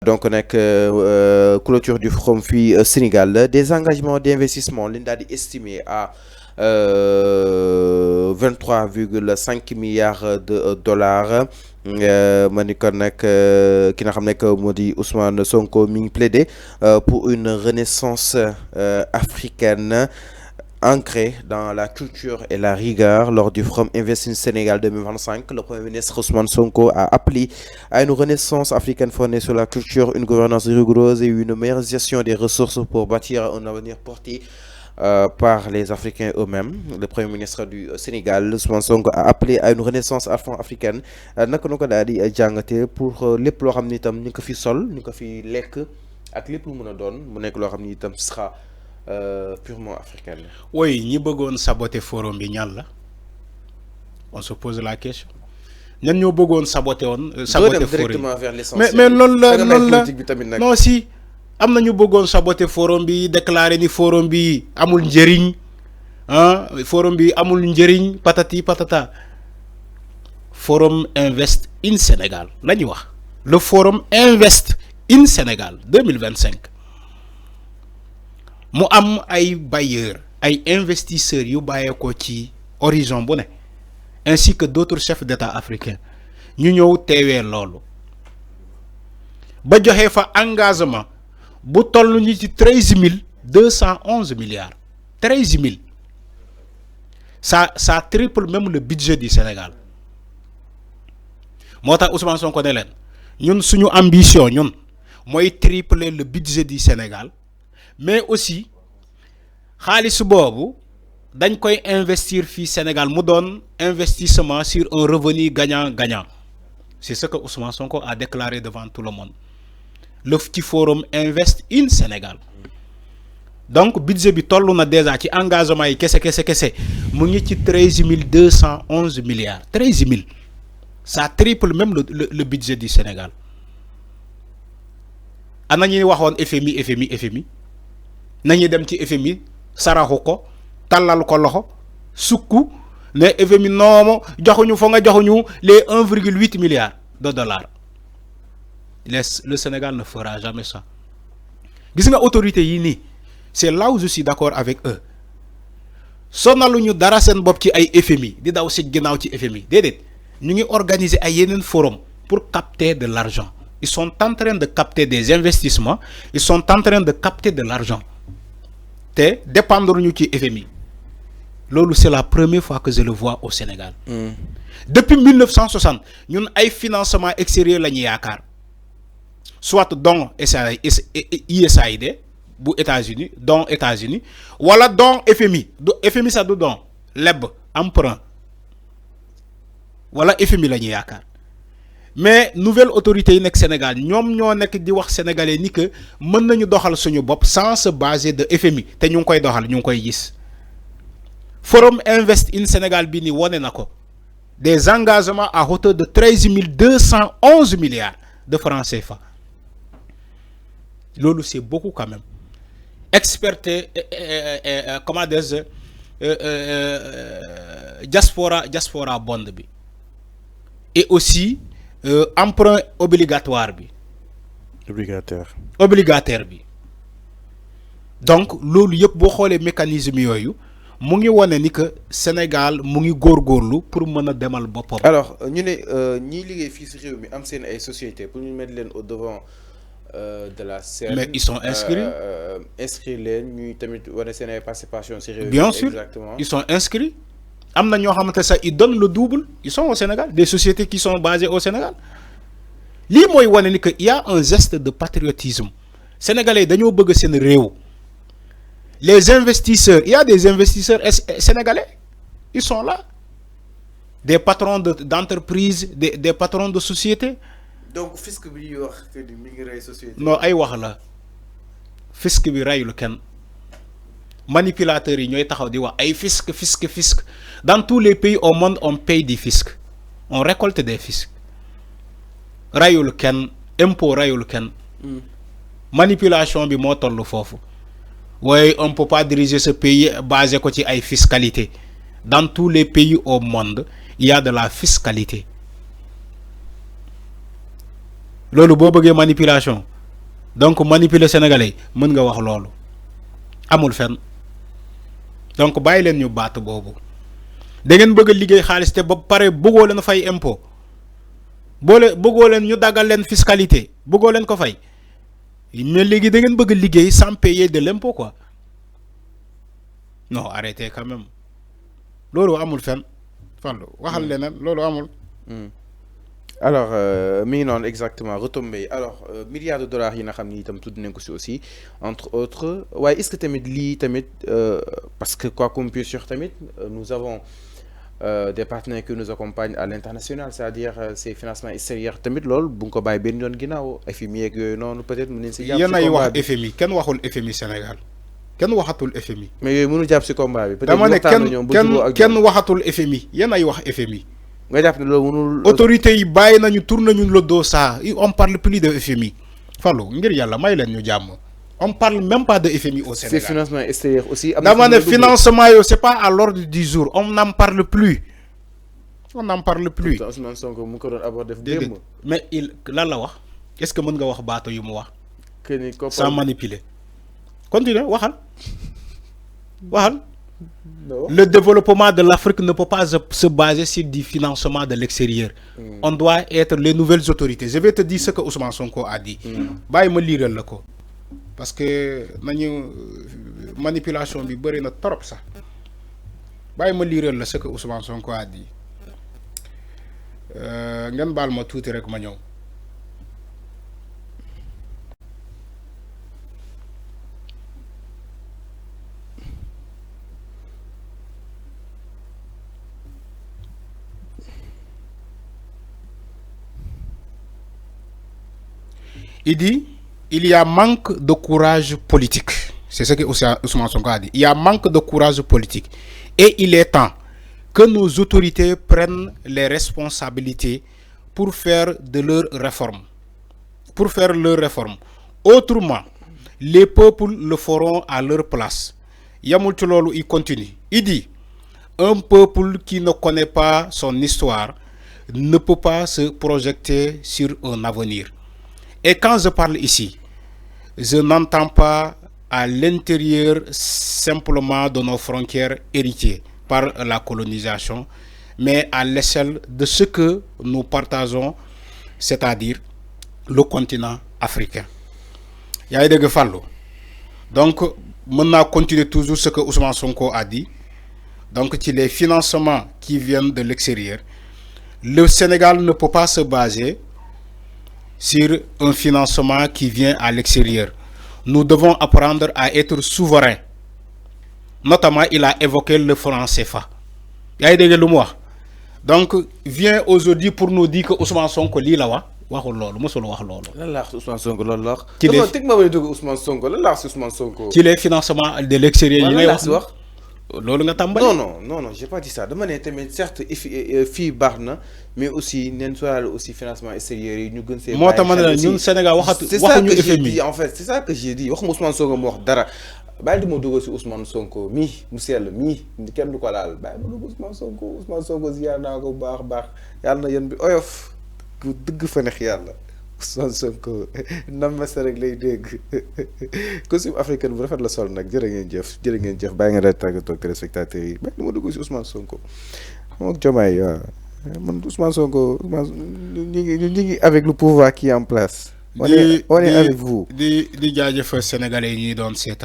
donc clôture du forum fii Sénégal des engagements d'investissement li ñu daal di estimé à 23,5 milliards de dollars. ma ni kon nag ki nga xam ne moo di Ousmane Sonko mi ngi plaidé pour une renaissance africaine ancrée dans la culture et la rigueur. Lors du Forum Investing Sénégal 2025, le Premier ministre Ousmane Sonko a appelé à une renaissance africaine fondée sur la culture, une gouvernance rigoureuse et une meilleure gestion des ressources pour bâtir un avenir porté par les Africains eux-mêmes. Le Premier ministre du Sénégal, Ousmane Sonko, a appelé à une renaissance afro-africaine. naka na ko daal di jàngatee pour lépp loo xam ni itam ñu ko fi sol ñu ko fi lekk ak lépp lu mën a doon mu nekk loo xam ni itam sera purement africaine. Oui, ñi bëggoon saboter forum bi ñan la on se pose la question. ñan ñoo bëggoon saboter forum directement vers l'essentiel. mais loolu la non si am na ñu bëggoon saboter forum bi déclarer ni forum bi amul njëriñ forum bi amul njëriñ patati patata. Forum Invest in Sénégal la ñu wax le forum Invest in Sénégal 2025 mu am ay bailleurs ay investisseurs yu bàyyeekoo ci horizon bu ne ainsi que d'autres chefs d'État africains ñu ñëw teewee loolu ba joxe fa engagement bu toll ñu ci 13 211 milliards 13 000 ça triple même le budget du Sénégal. moo tax Ousmane Sonko ne leen ñun suñu ambition ñun mooy tripler le budget du Sénégal mais aussi xaalis boobu dañ koy investir fii Sénégal mu doon investissement sur un revenu gagnant-gagnant. C'est ce que Ousmane Sonko a déclaré devant tout le monde. Le petit forum Invest in Sénégal. Donc budget bi tollu na déjà ci engagement yi kese mu ngi ci 13 211 milliards 13 000. Ça triple même le budget du Sénégal. ana ñi waxoon FMI nañu dem ci FMI saraxu ko talal ko loxo sukku ne FMI noomo joxuñu fo nga joxuñu les 1,8 milliards de dollars. Le Sénégal ne fera jamais ça. Gis nga autorité yi nii c'est là où je suis d'accord avec eux. Sonaluñu dara seen bopp ci ay FMI di daw ci ginnaaw ci FMI déedéet. Nous avons organisé un forum pour capter de l'argent. Ils sont en train de capter des investissements. Ils sont en train de capter de l'argent. Te dépendre du FMI. C'est la première fois que je le vois au Sénégal. Depuis 1960, nous avons un financement extérieur. Soit don USAID, aux États-Unis, don États-Unis, ou alors don FMI. FMI, ça donne l'EB, emprunt. Voilà FMI la ñuy yaakaar mais nouvelle autorité yi nekk Sénégal ñoom ñoo nekk di wax sénégalais ni que mën nañu doxal suñu bopp sans se baser de FMI te ñu ngi koy doxal ñu ngi koy gis. Forum Invest in Sénégal bi ni wone na ko des engagements à hauteur de 13 211 milliards de francs CFA. Loolu c'est beaucoup quand même. Experté comment dire diaspora bond bi. Et aussi emprunt obligatoire bi. Obligataire bi. Donc loolu yëpp boo xoolee mécanisme yooyu mu ngi wane ni que Sénégal mu ngi góorgóorlu pour mën a demal boppam. Alors ñu ne ñiy liggéey fii si réew mi am seen ay sociétés pour ñu mettre leen au devant de la scène. Mais ils sont inscrits. Inscrits leen ñuy tamit wane seen ay participation si réew mi. Bien sûr, exactement. Ils sont inscrits. Amna ñoo xamante ça ils donnent le double, ils sont au Sénégal, des sociétés qui sont basées au Sénégal. Li moy wane ni que il y a un geste de patriotisme. Sénégalais dañoo bëgg seen réew. Les investisseurs, il y a des investisseurs sénégalais, ils sont là. Des patrons d'entreprises, des patrons de sociétés. Donc fisc bi wax que mi ngi ray société. Non ay wax la. Fisc bi rayul kenn. Manipulateurs yi ñooy taxaw di wax ay fisc. Dans tous les pays au monde on paye des fiscs. On récolte des fiscs. Rayul ken, impôt rayul ken. Manipulation bi moo tollu foofu. Ouais, on ne peut pas diriger ce pays basé sur la fiscalité. Dans tous les pays au monde, il y a de la fiscalité. Lolo bo bëggee manipulation donc manipuler sénégalais mën nga wax loolu amul fenn donc bàyyi leen ñu baat boobu da ngeen bëgg a liggéey xaalis te ba pare bëggoo leen fay impôt boole bëggoo leen ñu daggal leen fiscalité bëggoo leen ko fay mais léegi da ngeen bëgg a liggéey sans payer de l'impôt quoi non arrêtez quand même loolu amul fenn Fallou waxal leneen loolu amul. Alors mi non exactement retombé alors milliards de dollars yi nga xam ni itam tudd nañ ko si aussi entre autres waaye est-ce que tamit lii tamit parce que quoi qu'on puisse dire tamit nous avons des partenaires qui nous accompagnent à l'international, c'est-à-dire ces financements extérieurs tamit loolu bu nga ko bàyyi benn yoon ginnaaw FMI ak yooyu noonu peut-être mën nañ si jàpp si combat bi. yéen ay wax FMI kenn waxul FMI Sénégal kenn waxatul FMI. mais yooyu mënu jàpp si combat bi. dama ne kenn waxatul FMI yéen ay wax FMI. nga jàpp ne loolu mënul. autorités yi bàyyi nañu tourné nañu le dos ça on parle plus de FMI Fallou ngir yàlla may leen ñu jàmm. On parle même pas de FMI au Sénégal. Ces financements extérieurs aussi. Le financement, c'est pas à l'ordre du jour. On n'en parle plus. On n'en parle plus. Mais là, est-ce que vous wax bato yu mu wax sans manipuler? Continue, waxal. Waxal. Le développement de l'Afrique ne peut pas se baser sur du financement de l'extérieur. On doit être les nouvelles autorités. Je vais te dire ce que Ousmane Sonko a dit. Baye me lire le ko. Parce que nañu manipulation bi bëri na trop sax bàyyi ma liiral la ce que Ousmane Sonko a dit ngeen baal ma tuuti rek ma ñëw. Il dit il y a manque de courage politique. C'est ce que Ousmane Sonko a dit. Il y a manque de courage politique. Et il est temps que nos autorités prennent les responsabilités pour faire de leurs réformes. Pour faire leurs réformes. Autrement, les peuples le feront à leur place. Yamoultololo, il continue. Il dit, un peuple qui ne connaît pas son histoire ne peut pas se projeter sur un avenir. Et quand je parle ici, je n'entends pas à l'intérieur simplement de nos frontières héritées par la colonisation, mais à l'échelle de ce que nous partageons, c'est-à-dire le continent africain. Il y a des Fallou. Donc, maintenant, continuer toujours ce que Ousmane Sonko a dit. Donc, les financements qui viennent de l'extérieur, le Sénégal ne peut pas se baser sur un financement qui vient à l'extérieur. Nous devons apprendre à être souverains. Notamment, il a évoqué le franc CFA. Il y a des gens. Donc, vient aujourd'hui pour nous dire que Ousmane Sonko li la wa waxul lolu musul wax lolu. Lan la Ousmane Sonko lolu la. Ousmane Sonko lan la Ousmane Sonko. Ci les financements de l'extérieur yi ngay wax. Lolu nga tambali. Non, j'ai pas dit ça. Dama né tamit certes fi baxna mais aussi nen soral aussi financement extérieur yi ñu gën sé. Moo tax man ñun Sénégal waxuñu FMI. En fait, c'est ça que j'ai dit. Waxuma Ousmane Sonko mo wax dara. Bàyyi duma dugg ci Ousmane Sonko mi mu sell mi kenn du ko laal bàyyi ma dugg Ousmane Sonko ziar naa ko baax yàlla na yéen bi oyof ku dëgg fa neex yàlla Ousmane Sonko nam ma sa rek lay dégg costume africain bu rafet la sol nag jërë ngeen jëf bàyyi nga rek tàggatoo ak téléspectateurs yi bàyyi duma dugg ci Ousmane Sonko moom ak Diomaye waaw man Ousmane Sonko ñu ngi avec le pouvoir qui est en place on est avec vous di jaajëfal sénégalais yi ñuy doon seetaan